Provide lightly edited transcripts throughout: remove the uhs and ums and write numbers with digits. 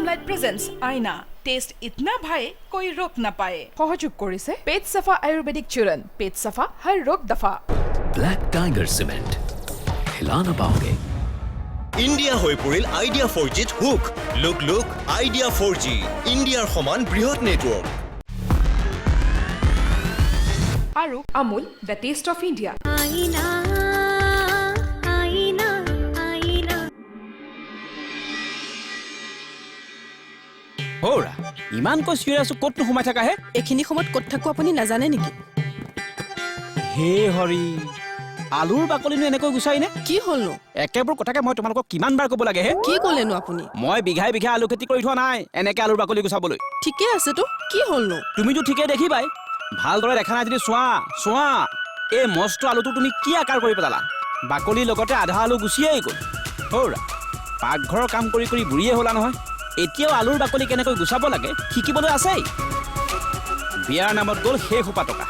Limelight presents आईना test इतना भाए कोई रोक ना पाए सहयोग কৰিছে पेट सफा आयुर्वेदिक चूर्ण पेट सफा हर रोग दफा ब्लैक टाइगर सीमेंट हिला ना पाओगे ইণ্ডিয়া হৈ পৰিল আইডিয়া 4Gত হুক লুক আইডিয়া 4G ইণ্ডিয়াৰ সমান বৃহৎ নেটৱৰ্ক আৰু Amul the taste of India আইনা আইনা আইনা হৌৰা ইমান কৈ চিঞৰি আছো ক'তনো সোমাই থাকা হে এইখিনি সময়ত ক'ত থাকো আপুনি নাজানে নেকি হে হৰি আলুৰ বাকলিনো এনেকৈ গুচাই নে কি হ'লনো একেবোৰ কথাকে মই তোমালোকক কিমান বাৰ ক'ব লাগে হে কি ক'লেনো আপুনি মই বিঘাই বিঘা আলু খেতি কৰি থোৱা নাই এনেকে আলুৰ বাকলি গুচাবলৈ ঠিকে আছেতো কি হ'লনো তুমিতো ঠিকে দেখিবাই ভালদৰে দেখা নাই যদি চোৱা এই মস্ত আলুটো তুমি কি আকাৰ কৰি পেলালা বাকলিৰ লগতে আধা আলু গুচিয়েই গ'ল হৌৰা পাকঘৰৰ কাম কৰি কৰি বুঢ়ীয়ে হ'লা নহয় এতিয়াও আলুৰ বাকলি কেনেকৈ গুচাব লাগে শিকিবলৈ আছেই বিয়াৰ নামত গ'ল শেষ সোপা টকা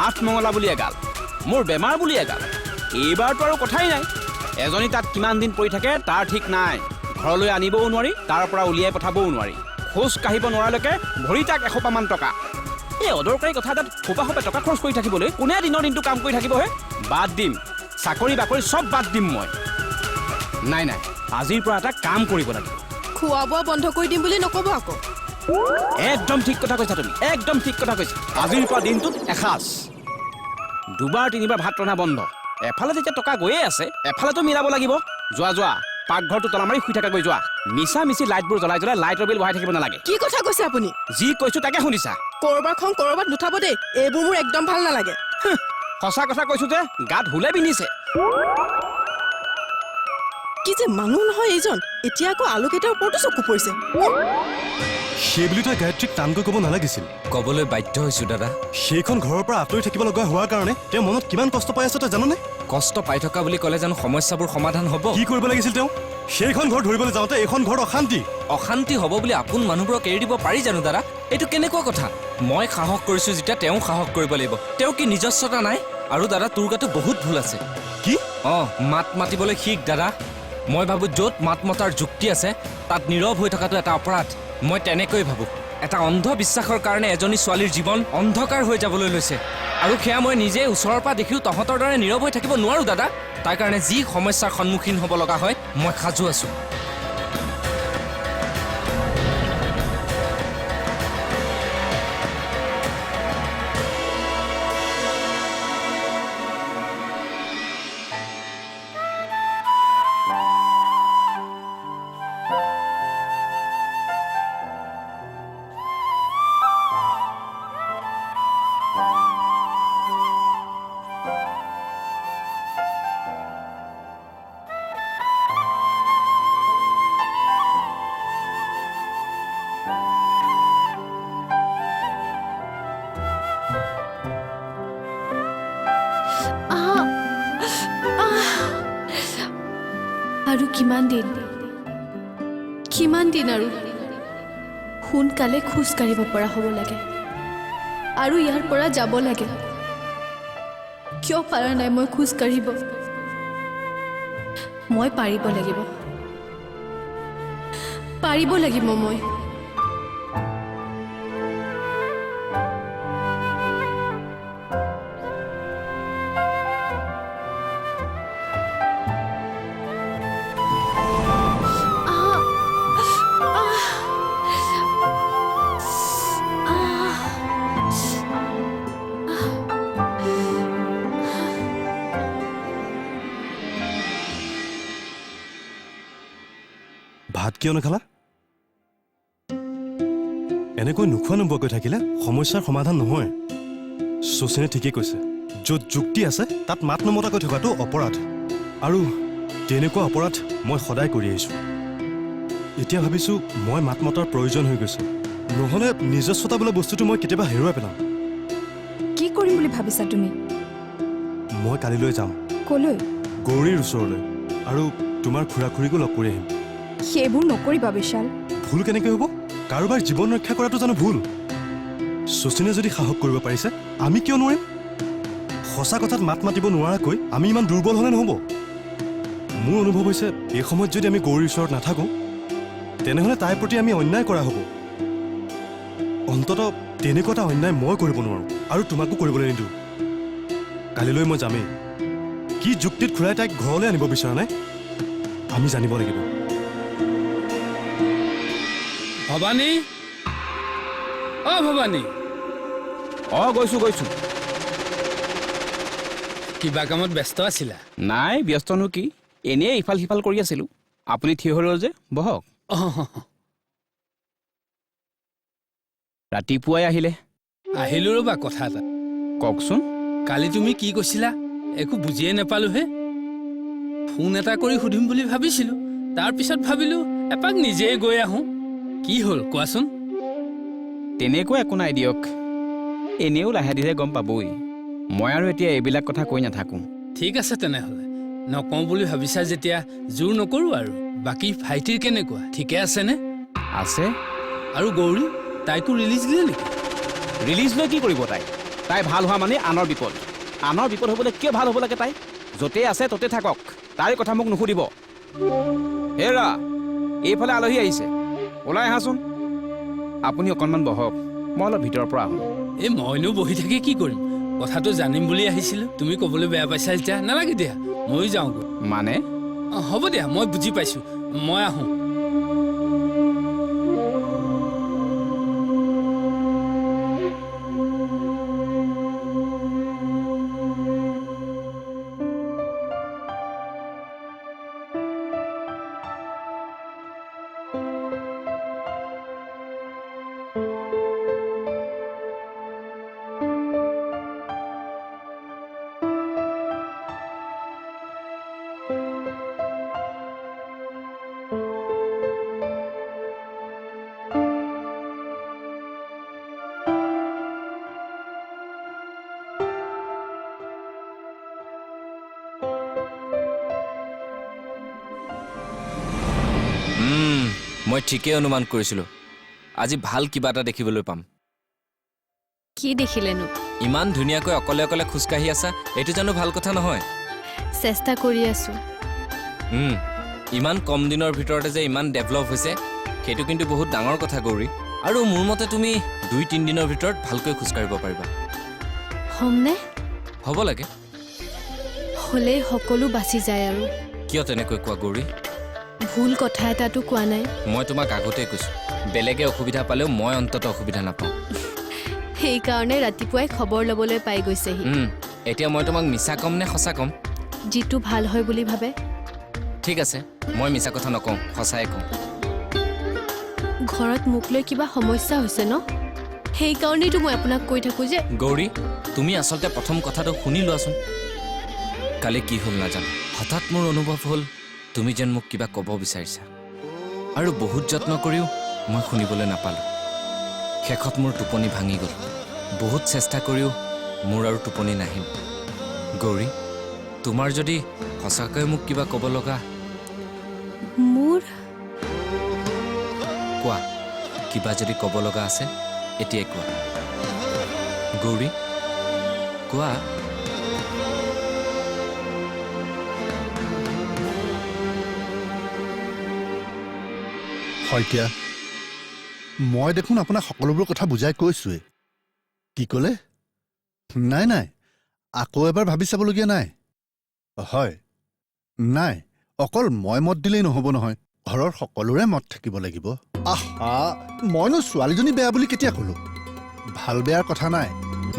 8 মঙলা বুলি এগাল মোৰ বেমাৰ বুলি এগাল এইবাৰতো আৰু কথাই নাই এজনী তাত কিমান দিন পৰি থাকে তাৰ ঠিক নাই ঘৰলৈ আনিবও নোৱাৰি তাৰ পৰা উলিয়াই পঠাবও নোৱাৰি খোজ কাঢ়িব নোৱাৰালৈকে ভৰি তাক 100 মান টকা এই অদৰকাৰী কথা এটাত সোপা টকা খৰচ কৰি থাকিবলৈ কোনে দিনৰ দিনটো কাম কৰি থাকিব হে বাদ দিম চাকৰি বাকৰি চব বাদ দিম মই নাই আজিৰ পৰা এটা কাম কৰিব লাগিব খোৱা বোৱা বন্ধ কৰি দিম বুলি নক'ব আকৌ একদম ঠিক কথা কৈছা তুমি একদম ঠিক কথা কৈছা আজিৰ পৰা দিনটোত এসাঁজ দুবাৰ তিনিবাৰ ভাত ৰন্ধা বন্ধ এফালে যেতিয়া টকা গৈয়ে আছে এফালেতো মিলাব লাগিব যোৱা পাকঘৰটো তলা মাৰি শুই থাকাকৈ যোৱা মিছা মিছি লাইটবোৰ জ্বলাই লাইটৰ বিল বহাই থাকিব নালাগে কি কথা কৈছে আপুনি যি কৈছো তাকে শুনিছা কৰবাৰ খন কৰবাত নুঠাব দেই এইবোৰ মোৰ একদম ভাল নালাগে সঁচা কথা কৈছো যে গাত হুলে বিন্ধিছে কি যে মানুহ নহয় এইজন এতিয়া আকৌ আলু কেইটাৰ ওপৰতো চকু পৰিছে সেইবুলি তই গায়ত্ৰীক টানকৈ ক'ব নালাগিছিল ক'বলৈ বাধ্য হৈছো দাদা সেইখন ঘৰৰ পৰা আঁতৰি থাকিব লগা হোৱাৰ কাৰণে তেওঁ মনত কিমান কষ্ট পাই আছে তই জাননে কষ্ট পাই থকা বুলি ক'লে জানো সমস্যাবোৰ সমাধান হ'ব কি কৰিব লাগিছিল তেওঁ সেইখন ঘৰ ধৰিবলৈ যাওঁতে এইখন ঘৰত অশান্তি হ'ব বুলি আপোন মানুহবোৰক এৰি দিব পাৰি জানো দাদা এইটো কেনেকুৱা কথা মই সাহস কৰিছো যেতিয়া তেওঁ সাহস কৰিব লাগিব তেওঁ কি নিজস্বতা নাই আৰু দাদা তোৰ গাতো বহুত ভুল আছে কি মাত মাতিবলৈ শিক দাদা মই ভাবো য'ত মাত মতাৰ যুক্তি আছে তাত নীৰৱ হৈ থকাটো এটা অপৰাধ মই তেনেকৈ ভাবো এটা অন্ধ বিশ্বাসৰ কাৰণে এজনী ছোৱালীৰ জীৱন অন্ধকাৰ হৈ যাবলৈ লৈছে আৰু সেয়া মই নিজে ওচৰৰ পৰা দেখিও তহঁতৰ দৰে নীৰৱ হৈ থাকিব নোৱাৰো দাদা তাৰ কাৰণে যি সমস্যাৰ সন্মুখীন হ'ব লগা হয় মই সাজু আছো আৰু কিমান দিন আৰু সোনকালে খোজ কাঢ়িব পৰা হ'ব লাগে আৰু ইয়াৰ পৰা যাব লাগে কিয় পাৰা নাই মই খোজ কাঢ়িব মই পাৰিব লাগিব মই ভাত কিয় নাখালা এনেকৈ নোখোৱা নোবোৱাকৈ থাকিলে সমস্যাৰ সমাধান নহয় শচীনে ঠিকেই কৈছে য'ত যুক্তি আছে তাত মাত নমতাকৈ থকাটো অপৰাধ আৰু তেনেকুৱা অপৰাধ মই সদায় কৰি আহিছোঁ এতিয়া ভাবিছোঁ মই মাত মতাৰ প্ৰয়োজন হৈ গৈছে নহ'লে নিজস্বতা বোলা বস্তুটো মই কেতিয়াবা হেৰুৱাই পেলাম কি কৰিম বুলি ভাবিছা তুমি মই কালিলৈ যাম ক'লৈ গৌৰীৰ ওচৰলৈ আৰু তোমাৰ খুৰা-খুৰীকো লগ কৰি আহিম সেইবোৰ নকৰিবা বিশাল ভুল কেনেকৈ হ'ব কাৰোবাৰ জীৱন ৰক্ষা কৰাটো জানো ভুল শচীনে যদি সাহস কৰিব পাৰিছে আমি কিয় নোৱাৰিম সঁচা কথাত মাত মাতিব নোৱাৰাকৈ আমি ইমান দুৰ্বল হ'লে নহ'ব মোৰ অনুভৱ হৈছে এই সময়ত যদি আমি গৌৰীৰ ওচৰত নাথাকোঁ তেনেহ'লে তাইৰ প্ৰতি আমি অন্যায় কৰা হ'ব। অন্ততঃ তেনেকুৱা এটা অন্যায় মই কৰিব নোৱাৰোঁ আৰু তোমাকো কৰিবলৈ নিদিওঁ। কালিলৈ মই যামেই। কি যুক্তিত ঘূৰাই তাইক ঘৰলৈ আনিব বিচৰা নাই আমি জানিব লাগিব। ভৱানী, অ ভৱানী, গৈছোঁ কিবা কামত ব্যস্ত আছিলা? নাই, ব্যস্তনো কি, এনেই ইফাল সিফাল কৰি আছিলোঁ। আপুনি থিয় হৈ ৰ'ল যে, বহক। ৰাতিপুৱাই আহিলে। আহিলো ৰ'বা কথা এটা। কওকচোন। কালি তুমি কি কৈছিলা একো বুজিয়ে নাপালোহে। ফোন এটা কৰি সুধিম বুলি ভাবিছিলোঁ, তাৰপিছত ভাবিলোঁ এপাক নিজেই গৈ আহোঁ। কি হ'ল কোৱাচোন? তেনেকুৱা একো নাই দিয়ক, এনেও লাহে ধীৰে গম পাবই। মই আৰু এতিয়া এইবিলাক কথা কৈ নাথাকোঁ। ঠিক আছে তেনেহ'লে, নকওঁ বুলি ভাবিছা যেতিয়া জোৰ নকৰোঁ আৰু। বাকী ভাইটিৰ কেনেকুৱা, ঠিকে আছেনে? আছে। আৰু গৌৰী, তাইকো ৰিলিজ দিলে নেকি? ৰিলিজ লৈ কি কৰিব তাই? তাই ভাল হোৱা মানে আনৰ বিপদ। আনৰ বিপদ হ'বলৈ কিয় ভাল হ'ব লাগে তাই? য'তেই আছে ত'তে থাকক, তাৰে কথা মোক নুসুধিব। হেৰা, এইফালে আলহী আহিছে, ওলাই আহাচোন। আপুনি অকণমান বহক, মই অলপ ভিতৰৰ পৰা আহোঁ। এই মইনো বহি থাকি কি কৰিম? কথাটো জানিম বুলি আহিছিলোঁ, তুমি ক'বলৈ বেয়া পাইছা এতিয়া। নালাগে দিয়া, ময়ো যাওঁগৈ। মানে? হ'ব দিয়া, মই বুজি পাইছোঁ, মই আহোঁ। মই ঠিকেই অনুমান কৰিছিলোঁ আজি ভাল কিবা এটা দেখিবলৈ পাম। কি দেখিলেনো? ইমান ধুনীয়াকৈ অকলে অকলে খোজকাঢ়ি আছা, এইটো জানো ভাল কথা নহয়? চেষ্টা কৰি আছোঁ। ইমান কম দিনৰ ভিতৰতে যে ইমান ডেভেলপ হৈছে, সেইটো কিন্তু বহুত ডাঙৰ কথা গৌৰী। আৰু মোৰ মতে তুমি 2-3 দিনৰ ভিতৰত ভালকৈ খোজকাঢ়িব পাৰিবা। হ'মনে? হ'ব লাগে। হ'লেই সকলো বাচি যায় আৰু। কিয় তেনেকৈ কোৱা গৌৰী? ভুল কথা এটাতো কোৱা নাই। মই তোমাক আগতেই কৈছোঁ, বেলেগে অসুবিধা পালেও মই অন্তত অসুবিধা নাপাওঁ। সেইকাৰণে ৰাতিপুৱাই খবৰ ল'বলৈ পাই গৈছেহি। এতিয়া মই তোমাক মিছা ক'ম নে সঁচা ক'ম? যিটো ভাল হয় বুলি ভাবে। ঠিক আছে, মই মিছা কথা নকওঁ, সঁচাই কওঁ। ঘৰত মোক লৈ কিবা সমস্যা হৈছে ন? সেইকাৰণেইতো মই আপোনাক কৈ থাকোঁ যে। গৌৰী, তুমি আচলতে প্ৰথম কথাটো শুনি লোৱাচোন। কালি কি হ'ল নাজানো, হঠাৎ মোৰ অনুভৱ হ'ল তুমি যেন মোক কিবা ক'ব বিচাৰিছা, আৰু বহুত যত্ন কৰিও মই শুনিবলৈ নাপালোঁ। শেষত মোৰ টোপনি ভাঙি গ'ল। বহুত চেষ্টা কৰিও মোৰ আৰু টোপনি নাহিল। গৌৰী, তোমাৰ যদি সঁচাকৈ মোক কিবা ক'ব লগা। মোৰ কোৱা, কিবা যদি ক'ব লগা আছে এতিয়াই কোৱা। গৌৰী, কোৱা। শইকীয়া, মই দেখোন আপোনাক সকলোবোৰ কথা বুজাই কৈছোৱেই। কি ক'লে? নাই, আকৌ এবাৰ ভাবি চাবলগীয়া নাই। হয়, নাই, অকল মই মত দিলেই নহ'ব নহয়, ঘৰৰ সকলোৰে মত থাকিব লাগিব। আহা, মইনো ছোৱালীজনী বেয়া বুলি কেতিয়া ক'লো? ভাল বেয়াৰ কথা নাই,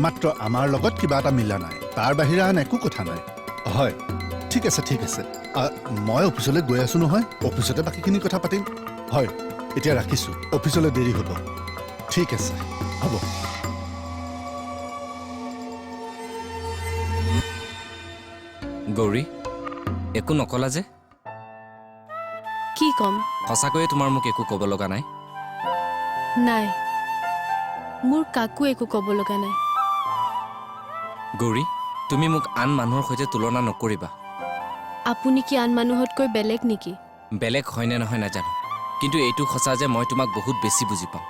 মাত্ৰ আমাৰ লগত কিবা এটা মিলা নাই, তাৰ বাহিৰে আন একো কথা নাই। হয়, ঠিক আছে। মই অফিচলৈ গৈ আছোঁ নহয়, অফিচতে বাকীখিনি কথা পাতিম। হয়, এতিয়া ৰাখিছোঁ, অফিচলৈ দেৰি হ'ব। ঠিক আছে, হ'ব। গৌৰী, একো নকলা যে? কি ক'ম? সঁচাকৈয়ে তোমাৰ মোক একো ক'ব লগা নাই? নাই, মোৰ কাকো একো ক'ব লগা নাই। গৌৰী, তুমি মোক আন মানুহৰ সৈতে তুলনা নকৰিবা। আপুনি কি আন মানুহতকৈ বেলেগ নেকি? বেলেগ হয়নে নহয় নাজানো, কিন্তু এইটো সঁচা যে মই তোমাক বহুত বেছি বুজি পাওঁ।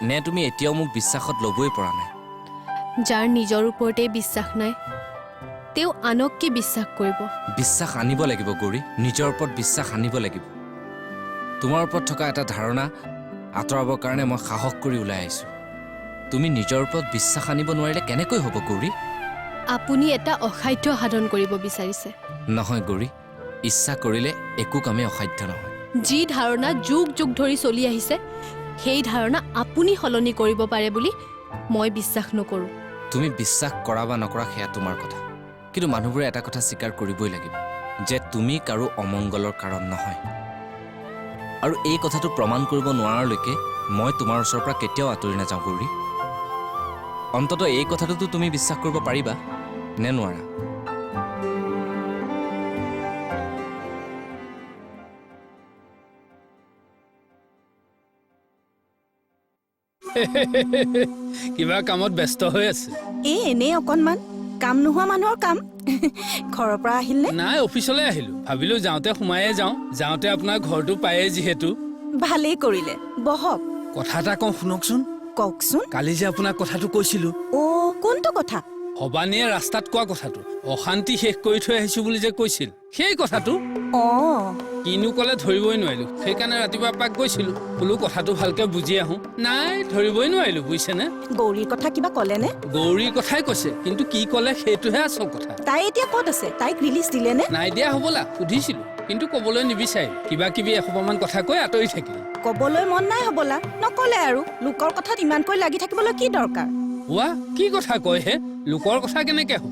নে তুমি এতিয়াও মোক বিশ্বাসত ল'বই পৰা নাই? যাৰ নিজৰ ওপৰতেই বিশ্বাস নাই, তেওঁ আনক কি বিশ্বাস কৰিব? বিশ্বাস আনিব লাগিব গৌৰী, নিজৰ ওপৰত বিশ্বাস আনিব লাগিব। তোমাৰ ওপৰত থকা এটা ধাৰণা আঁতৰাবৰ কাৰণে মই সাহস কৰি ওলাই আহিছোঁ। তুমি নিজৰ ওপৰত বিশ্বাস আনিব নোৱাৰিলে কেনেকৈ হ'ব গৌৰী? আপুনি এটা অসাধ্য সাধন কৰিব বিচাৰিছে। নহয় গৌৰী, ইচ্ছা কৰিলে একো কামেই অসাধ্য নহয়। যি ধাৰণা যুগ যুগ ধৰি চলি আহিছে সেই ধাৰণা আপুনি সলনি কৰিব পাৰে বুলি মই বিশ্বাস নকৰোঁ। তুমি বিশ্বাস কৰা বা নকৰা সেয়া তোমাৰ কথা, কিন্তু মানুহবোৰে এটা কথা স্বীকাৰ কৰিবই লাগিব যে তুমি কাৰো অমংগলৰ কাৰণ নহয়। আৰু এই কথাটো প্ৰমাণ কৰিব নোৱাৰালৈকে মই তোমাৰ ওচৰৰ পৰা কেতিয়াও আঁতৰি নাযাওঁ গৌৰী। অন্ততঃ এই কথাটোতো তুমি বিশ্বাস কৰিব পাৰিবা নে নোৱাৰা? কিবা কামত ব্যস্ত হৈ আছে? এনেই অকণমান কাম নোহোৱা মানুহৰ কাম। ঘৰৰ পৰা আহিলে? নাই, অফিচলৈ আহিলো। ভাবিলো যাওঁতে সোমায়ে যাওঁ, যাওঁতে আপোনাৰ ঘৰটো পায়েই যিহেতু। ভালেই কৰিলে, বহক। কথা এটা কওঁ শুনকচোন। কওকচোন। কালি যে আপোনাক কথাটো কৈছিলো। কোনটো কথা? ভবানীয়ে ৰাস্তাত কোৱা কথাটো, অশান্তি শেষ কৰি থৈ আহিছো বুলি যে কৈছিল, সেই কথাটো। কিনো কলে ধৰিবই নোৱাৰিলো, সেইকাৰণে ৰাতিপুৱা এপাক গৈছিলো, বোলো কথাটো ভালকে বুজি আহো। নাই, ধৰিবই নোৱাৰিলো, বুজিছেনে? গৌৰীৰ কথা কিবা কলেনে? গৌৰীৰ কথাই কৈছে, কিন্তু কি কলে সেইটোহে আচল কথা। তাই এতিয়া ক'ত আছে? তাইক ৰিলিজ দিলে নে? নাই দিয়া হবলা, সুধিছিলো কিন্তু কবলৈ নিবিচাৰিল। কিবা কিবি এসোপামান কথা কৈ আঁতৰি থাকিল। কবলৈ মন নাই হবলা, নকলে আৰু। লোকৰ কথাত ইমানকৈ লাগি থাকিবলৈ কি দৰকাৰ? ৱা, কি কথা কয় হে? লোকৰ কথা কেনেকে হ'ব?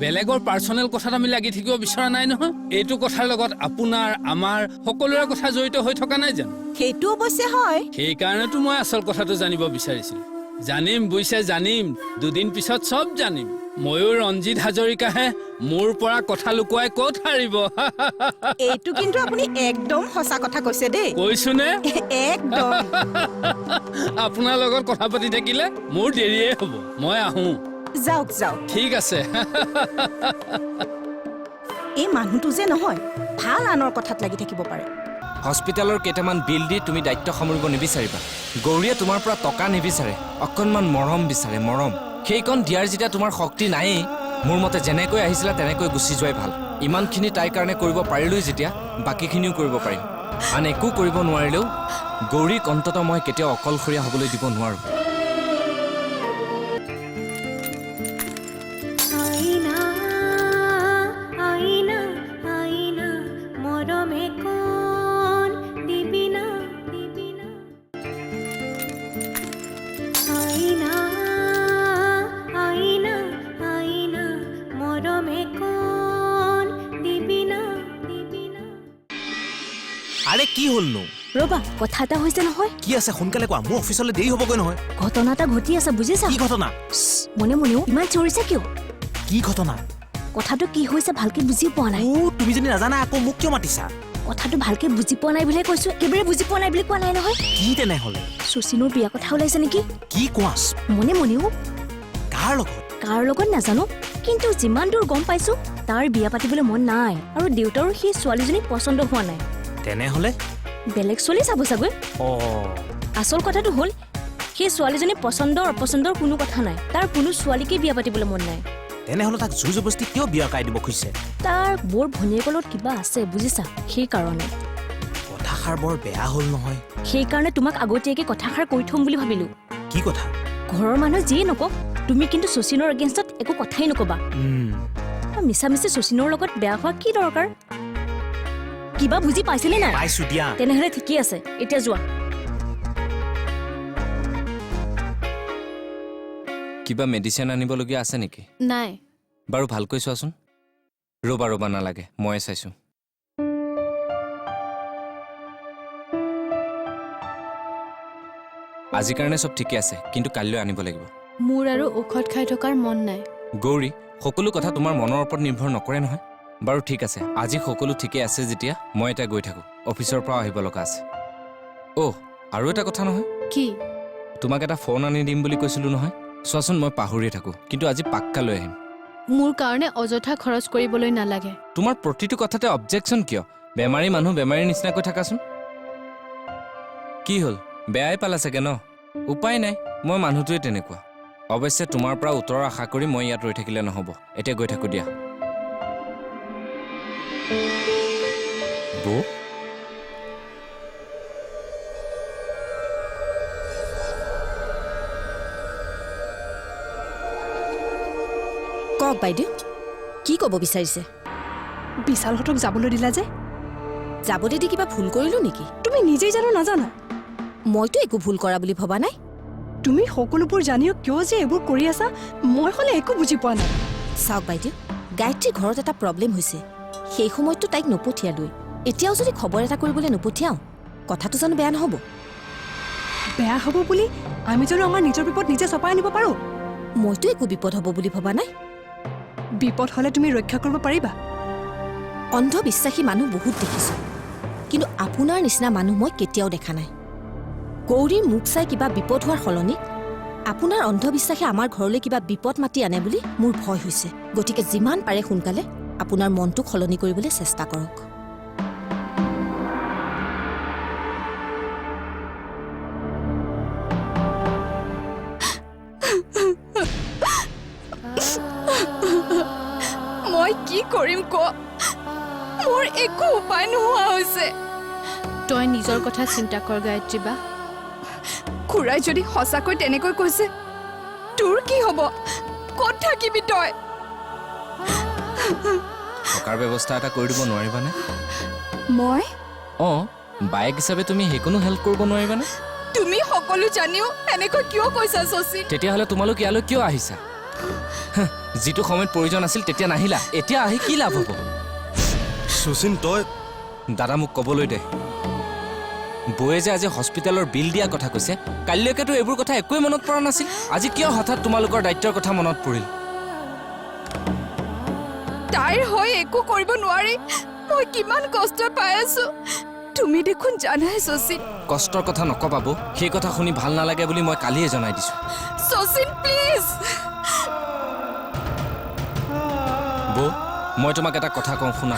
বেলেগৰ পাৰ্চনেল কথাত আমি লাগি থাকিব বিচৰা নাই নহয়। এইটো কথাৰ লগত আপোনাৰ আমাৰ সকলোৰে কথা জড়িত হৈ থকা নাই জানো? সেইটো অৱশ্যে হয়। সেইকাৰণেতো মই আচল কথাটো জানিব বিচাৰিছিলো। জানিম বুজিছে, জানিম। দুদিন পিছত চব জানিম। ময়ো ৰঞ্জিত হাজৰিকাহে, মোৰ পৰা কথা লুকুৱাই ক'ত হাৰিব। এইটো কিন্তু আপুনি একদম সঁচা কথা কৈছে দেই। কৈছো নে? একদম। আপোনাৰ লগত কথা পাতি থাকিলে মোৰ দেৰিয়ে হ'ব। মই আহো। যাওক যাওক। ঠিক আছে। এই মানুহটো যে নহয়, ভাল আনৰ কথাত লাগি থাকিব পাৰে। হস্পিটেলৰ কেইটামান বিল দি তুমি দায়িত্ব সামৰিব নিবিচাৰিবা। গৌৰীয়ে তোমাৰ পৰা টকা নিবিচাৰে, অকণমান মৰম বিচাৰে, মৰম। সেইকণ দিয়াৰ যেতিয়া তোমাৰ শক্তি নায়েই, মোৰ মতে যেনেকৈ আহিছিলা তেনেকৈ গুচি যোৱাই ভাল। ইমানখিনি তাইৰ কাৰণে কৰিব পাৰিলোই যেতিয়া, বাকীখিনিও কৰিব পাৰিম। আন একো কৰিব নোৱাৰিলেও গৌৰীক অন্ততঃ মই কেতিয়াও অকলশৰীয়া হ'বলৈ দিব নোৱাৰোঁ। আৰে কি হ'লনো? ৰবা, কথা এটা হৈছে নহয়। কি আছে সোনকালে কোৱা, মোৰ অফিচলৈ দেৰি হ'বগৈ নহয়। ঘটনা এটা ঘটি আছে, বুজিছা? কি ঘটনা? মনে মনেও ইমান চিঞৰিছে কিয়? কি ঘটনা? কথাটো কি হৈছে ভালকে বুজি পোৱা নাই। তুমি যদি নাজানা আকৌ মোক কিয় মাতিছা? কথাটো ভালকে বুজি পোৱা নাই বুলিহে কৈছো, একেবাৰে বুজি পোৱা নাই বুলি কোৱা নাই নহয়। কি তেনেহ'লে? শচীনৰ বিয়া কথা ওলাইছে নেকি? কি কোৱা? মনে মনেও। কাৰ লগত? কাৰ লগত নাজানো, কিন্তু যিমান দূৰ গম পাইছো তাৰ বিয়া পাতিবলৈ মন নাই, আৰু দেউতাৰো সেই ছোৱালীজনীক পচন্দ হোৱা নাই। তেনেহ'লে বেলেগ ছোৱালী চাব চাগৈ। আচল কথাটো হ'ল সেই ছোৱালীজনী পচন্দৰ অপচন্দৰ কোনো কথা নাই, তাৰ কোনো ছোৱালীকে বিয়া পাতিবলৈ মন নাই। তেনেহ'লে তাক জোৰ জবৰদস্তি কিয় বিয়া কাই দিব খুজিছে? তাৰ বৰ ভনীয়েকৰ লগত কিবা আছে, বুজিছা? সেইকাৰণে। কথাষাৰ বৰ বেয়া হ'ল নহয়। সেইকাৰণে তোমাক আগতীয়াকৈ কথাষাৰ কৈ থম বুলি ভাবিলো। কি কথা? ঘৰৰ মানুহ যিয়ে নকওক, তুমি কিন্তু শচীনৰ এগেইনষ্টত একো কথাই নকবা। মিছামিছি শচীনৰ লগত বেয়া হোৱা কি দৰকাৰ? কিবা বুজি পাইছিলে নাই? পাইছো দিয়া। তেনেহ'লে ঠিকেই আছে, এতিয়া যোৱা। কিবা মেডিচিন আনিবলগীয়া আছে নেকি? নাই। বাৰু ভালকৈ চোৱাচোন। ৰ'বা ৰ'বা, নালাগে, ময়ে চাইছো। আজিৰ কাৰণে চব ঠিকে আছে, কিন্তু কাইলৈ আনিব লাগিব। মোৰ আৰু ঔষধ খাই থকাৰ মন নাই। গৌৰী, সকলো কথা তোমাৰ মনৰ ওপৰত নিৰ্ভৰ নকৰে নহয়। বাৰু ঠিক আছে, আজি সকলো ঠিকে আছে যেতিয়া মই এতিয়া গৈ থাকোঁ, অফিচৰ পৰা আহিব লগা আছে। আৰু এটা কথা নহয়। কি? তোমাক এটা ফোন আনি দিম বুলি কৈছিলো নহয়। চোৱাচোন, মই পাহৰিয়ে থাকোঁ, কিন্তু আজি পাক্কা লৈ আহিম। মোৰ কাৰণে অযথা খৰচ কৰিবলৈ নালাগে। তোমাৰ প্ৰতিটো কথাতে অবজেকশ্যন কিয়? বেমাৰী মানুহ বেমাৰীৰ নিচিনাকৈ থাকাচোন। কি হ'ল, বেয়াই পালা চাগে ন? উপায় নাই, মই মানুহটোৱে তেনেকুৱা। অৱশ্যে তোমাৰ পৰা উত্তৰৰ আশা কৰি মই ইয়াত ৰৈ থাকিলে নহ'ব। এতিয়া গৈ থাকোঁ দিয়া। বৌ, কওক বাইদেউ কি ক'ব বিচাৰিছে বিশালহঁতক যাবলৈ দিলা যে যাবলৈ দি কিবা ভুল কৰিলোঁ নেকি তুমি নিজেই জানো নাজানা মইতো একো ভুল কৰা বুলি ভবা নাই তুমি সকলোবোৰ জানিও কিয় যে এইবোৰ কৰি আছা মই হ'লে একো বুজি পোৱা নাই চাওক বাইদেউ গায়ত্ৰীৰ ঘৰত এটা প্ৰব্লেম হৈছে সেই সময়ততো তাইক নপঠিয়ালোৱে এতিয়াও যদি খবৰ এটা কৰিবলৈ নপঠিয়াওঁ কথাটো জানো বেয়া নহ'ব বেয়া হ'ব বুলি আমি জানো আমাৰ নিজৰ বিপদ নিজে চপাই আনিব পাৰোঁ মইতো একো বিপদ হ'ব বুলি ভবা নাই বিপদ হ'লে তুমি ৰক্ষা কৰিব পাৰিবা অন্ধবিশ্বাসী মানুহ বহুত দেখিছোঁ কিন্তু আপোনাৰ নিচিনা মানুহ মই কেতিয়াও দেখা নাই গৌৰীৰ মুখ চাই কিবা বিপদ হোৱাৰ সলনি আপোনাৰ অন্ধবিশ্বাসে আমাৰ ঘৰলৈ কিবা বিপদ মাতি আনে বুলি মোৰ ভয় হৈছে গতিকে যিমান পাৰে সোনকালে আপোনাৰ মনটোক সলনি কৰিবলৈ চেষ্টা কৰক মই কি কৰিম ক মোৰ একো উপায় নোহোৱা হৈছে তই নিজৰ কথা চিন্তা কৰ গায়ত্ৰী বা খুৰাই যদি সঁচাকৈ তেনেকৈ কৈছে তোৰ কি হ'ব ক'ত থাকিবি তই থকাৰ ব্যৱস্থা এটা কৰি দিব নোৱাৰিবানে মই অঁ বাইক হিচাপে তুমি সেইকোনো হেল্প কৰিব নোৱাৰিবানে তুমি সকলো জানিও এনেকৈ কিয় কৈছা শচীন তেতিয়াহ'লে তোমালোক ইয়ালৈ কিয় আহিছা যিটো সময়ত প্ৰয়োজন আছিল তেতিয়া নাহিলা এতিয়া আহি কি লাভ হ'ব শচীন তই দাদা মোক ক'বলৈ দে বৌয়ে যে আজি হস্পিটেলৰ বিল দিয়া কথা কৈছে কালিলৈকেতো এইবোৰ কথা একোৱে মনত পৰা নাছিল আজি কিয় হঠাৎ তোমালোকৰ দায়িত্বৰ কথা মনত পৰিল তাইৰ হৈ একো কৰিব নোৱাৰি মই কিমান কষ্ট পাই আছো তুমি দেখোন জানাই শচীন কষ্টৰ কথা নকবা বৌ সেই কথা শুনি ভাল নালাগে বুলি মই কালিয়ে জনাই দিছোঁ শচীন প্লিজ বৌ মই তোমাক এটা কথা কওঁ শুনা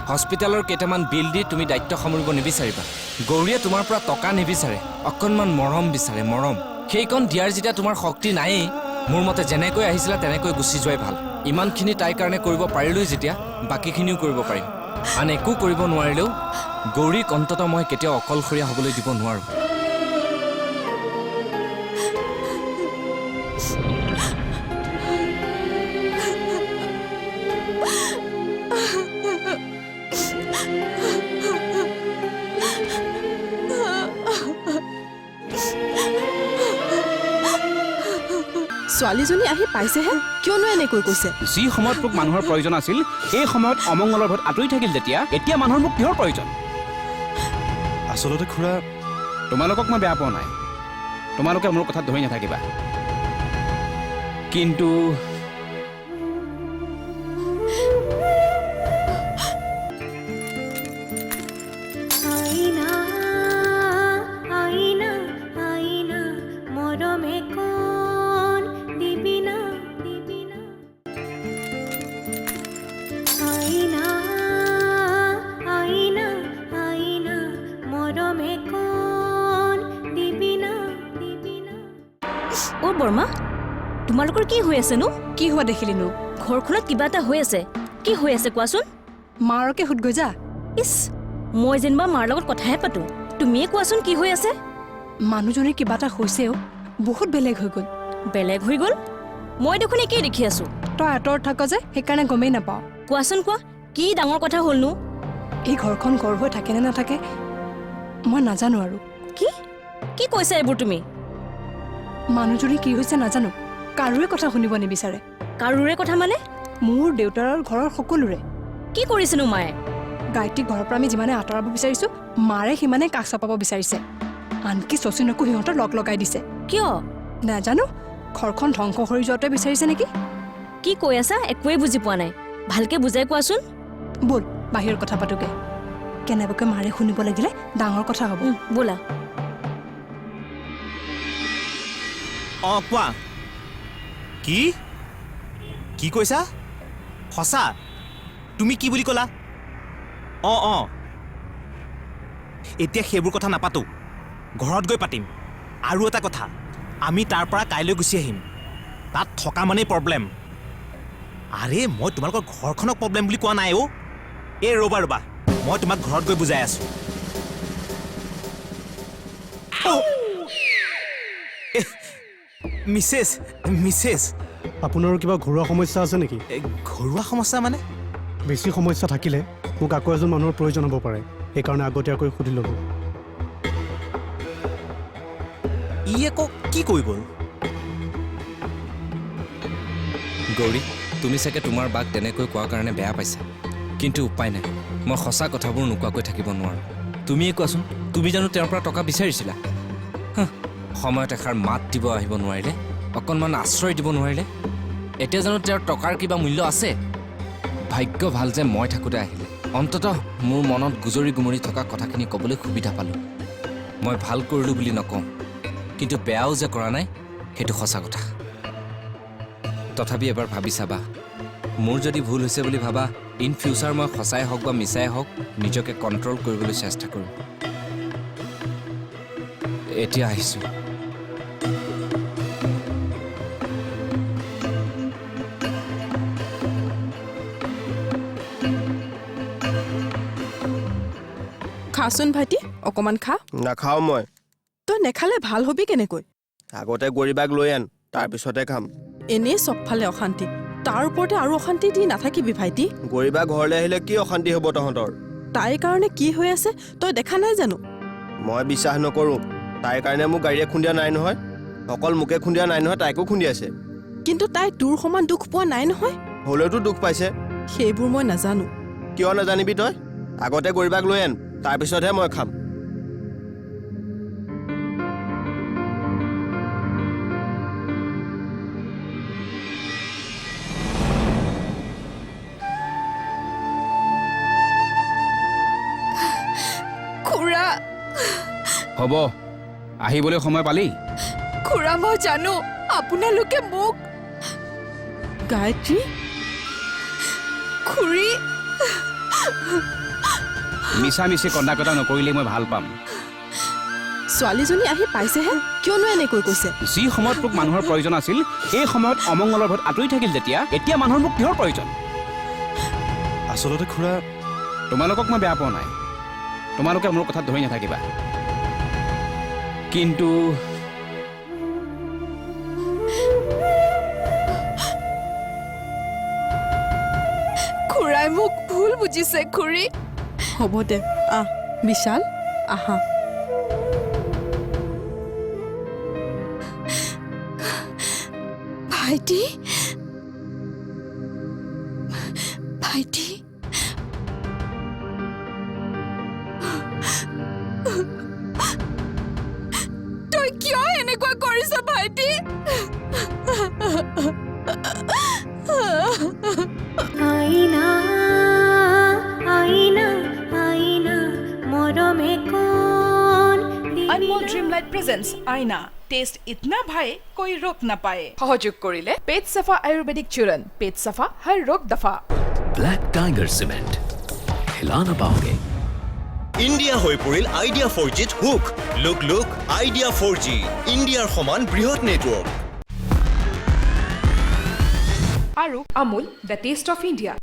হস্পিটেলৰ কেইটামান বিল দি তুমি দায়িত্ব সামৰিব নিবিচাৰিবা গৌৰীয়ে তোমাৰ পৰা টকা নিবিচাৰে অকণমান মৰম বিচাৰে মৰম সেইকণ দিয়াৰ যেতিয়া তোমাৰ শক্তি নায়েই মোৰ মতে যেনেকৈ আহিছিলা তেনেকৈ গুচি যোৱাই ভাল ইমানখিনি তাইৰ কাৰণে কৰিব পাৰিলোই যেতিয়া বাকীখিনিও কৰিব পাৰিম আন একো কৰিব নোৱাৰিলেও গৌৰীক অন্ততঃ মই কেতিয়াও অকলশৰীয়া হ'বলৈ দিব নোৱাৰোঁ ছোৱালীজনী আহি পাইছেহে কিয়নো এনেকৈ কৈছে যি সময়ত মোক মানুহৰ প্ৰয়োজন আছিল সেই সময়ত অমংগলৰ ভয়ত আঁতৰি থাকিল যেতিয়া এতিয়া মানুহৰ মোক কিহৰ প্ৰয়োজন আচলতে খুৰা তোমালোকক মই বেয়া পোৱা নাই তোমালোকে মোৰ কথাত ধৰি নাথাকিবা কিন্তু অ' বৰ্মা তোমালোকৰ কি হৈ আছেনো কি হোৱা দেখিলিনো ঘৰখনত কিবা এটা হৈ আছে কি হৈ আছে কোৱাচোন মাৰকে সুধ গৈ যা ইছ মই যেনিবা মাৰ লগত কথাহে পাতো তুমিয়ে কোৱাচোন কি হৈ আছে মানুহজনীৰ কিবা এটা হৈছেও বহুত বেলেগ হৈ গ'ল বেলেগ হৈ গ'ল মই দেখোন একেই দেখি আছো তই আঁতৰত থাক যে সেইকাৰণে গমেই নাপাওঁ কোৱাচোন কোৱা কি ডাঙৰ কথা হ'লনো এই ঘৰখন গৰ্ভ হৈ থাকে নে নাথাকে মই নাজানো আৰু কি কি কৈছা এইবোৰ তুমি মানুহজনী কি হৈছে নাজানো কাৰোৰে কথা শুনিব নিবিচাৰে কাৰোৰে কথা মানে মোৰ দেউতাৰ আৰু ঘৰৰ সকলোৰে কি কৰিছেনো মায়ে গায়ত্ৰীক ঘৰৰ পৰা আমি যিমানে আঁতৰাব বিচাৰিছো মাৰে সিমানে কাষ চাপাব বিচাৰিছে আনকি শচীনকো সিহঁতৰ লগ লগাই দিছে কিয় নাজানো ঘৰখন ধ্বংস কৰি যোৱাটোৱে বিচাৰিছে নেকি কি কৈ আছা একোৱেই বুজি পোৱা নাই ভালকে বুজাই কোৱাচোন ব'ল বাহিৰৰ কথা পাতোগে কেনেবাকৈ মাৰে শুনিব লাগিলে ডাঙৰ কথা হ'ব ব'লা অঁ কোৱা কি কি কৈছা সঁচা তুমি কি বুলি ক'লা অঁ অঁ এতিয়া সেইবোৰ কথা নাপাতো ঘৰত গৈ পাতিম আৰু এটা কথা আমি তাৰ পৰা কাইলৈ গুচি আহিম তাত থকা মানেই প্ৰব্লেম আৰে মই তোমালোকৰ ঘৰখনক প্ৰব্লেম বুলি কোৱা নাই অ' এই ৰ'বা ৰ'বা মই তোমাক ঘৰত গৈ বুজাই আছোঁ মিছেছ আপোনাৰো কিবা ঘৰুৱা সমস্যা আছে নেকি? ঘৰুৱা সমস্যা মানে? বেছি সমস্যা থাকিলে মোক আকৌ এজন মানুহৰ প্ৰয়োজন হ'ব পাৰে, সেইকাৰণে আগতীয়াকৈ সুধি ল'ব। ই আকৌ কি কৈ গ'ল? গৌৰী, তুমি চাগে তোমাৰ বাক তেনেকৈ কোৱাৰ কাৰণে বেয়া পাইছা, কিন্তু উপায় নাই। মই সঁচা কথাবোৰ নোকোৱাকৈ থাকিব নোৱাৰোঁ। তুমিয়ে কোৱাচোন, তুমি জানো তেওঁৰ পৰা টকা বিচাৰিছিলা? সময়ত এষাৰ মাত দিব আহিব নোৱাৰিলে, অকণমান আশ্ৰয় দিব নোৱাৰিলে? এতিয়া জানো তেওঁৰ টকাৰ কিবা মূল্য আছে? ভাগ্য ভাল যে মই থাকোঁতে আহিলে। অন্ততঃ মোৰ মনত গুজৰি গুমৰি থকা কথাখিনি ক'বলৈ সুবিধা পালোঁ। মই ভাল কৰিলোঁ বুলি নকওঁ, কিন্তু বেয়াও যে কৰা নাই সেইটো সঁচা কথা। তথাপি এবাৰ ভাবি চাবা, মোৰ যদি ভুল হৈছে বুলি ভাবা, ইন ফিউচাৰ মই সঁচাই হওক বা মিছাই হওক নিজকে কণ্ট্ৰল কৰিবলৈ চেষ্টা কৰিম। এতিয়া আহিছোঁ। খাচোন ভাইটি, অকণমান খা। নাখাওঁ মই। তই নেখালে ভাল হবি কেনেকৈ? আগতে গৰিবাক লৈ আন, তাৰপিছতে খাম। এনেই চবফালে অশান্তি, তাৰ ওপৰতে আৰু অশান্তি দি নাথাকিবি ভাইটি। গৰিবা ঘৰলৈ আহিলে কি অশান্তি হ'ব তহঁতৰ? তাইৰ কাৰণে কি হৈ আছে তই দেখা নাই জানো? মই বিশ্বাস নকৰোঁ। তাইৰ কাৰণে মোক গাড়ীয়ে খুন্দিয়া নাই নহয়। অকল মোকে খুন্দিয়া নাই নহয়, তাইকো খুন্দিয়াছে। কিন্তু তাই তোৰ সমান দুখ পোৱা নাই নহয়। হ'লেওতো দুখ পাইছে। সেইবোৰ মই নাজানো। কিয় নাজানিবি তই? আগতে গৰিবাক লৈ আন, তাৰপিছতহে মই খাম। খুৰা, হ'ব, আহিবলৈ সময় পালি? খুৰা, মই জানো আপোনালোকে মোক গায়ত্ৰী, খুৰী, মিছা মিছি কন্দা-কটা নকৰিলেই মই ভাল পাম। ছোৱালীজনী আহি পাইছেহে, কিয়নো এনেকৈ কৈছে? যি সময়ত মোক মানুহৰ প্ৰয়োজন আছিল, সেই সময়ত অমংগলৰ ভয়ত আঁতৰি থাকিল যেতিয়া, এতিয়া মানুহৰ মোক কিহৰ প্ৰয়োজন? আচলতে খুৰা, তোমালোকক মই বেয়া পোৱা নাই, তোমালোকে মোৰ কথাত ধৰি নাথাকিবা, কিন্তু খুৰাই মোক ভুল বুজিছে। খুৰী, হ'ব দে, আহ বিশাল, আহা। ভাইটি, ভাইটি, তই কিয় এনেকুৱা কৰিছ ভাইটি? আইনা আইনা আইনা মৰমে কোন अनमोल ड्रीमलाइट प्रेजेंट्स आईना, टेस्ट इतना भाए कोई रोक ना पाए। सहयोग करिले पेट सफा आयुर्वेदिक चूरन, पेट सफा हर रोग दफा। ब्लैक टाइगर सीमेंट, हिला ना पाओगे। ইণ্ডিয়া হৈ পৰিল আইডিয়া 4Gত hook. Look look Idea 4G, ইণ্ডিয়াৰ সমান বৃহৎ নেটৱৰ্ক। আৰু Amul the taste of India.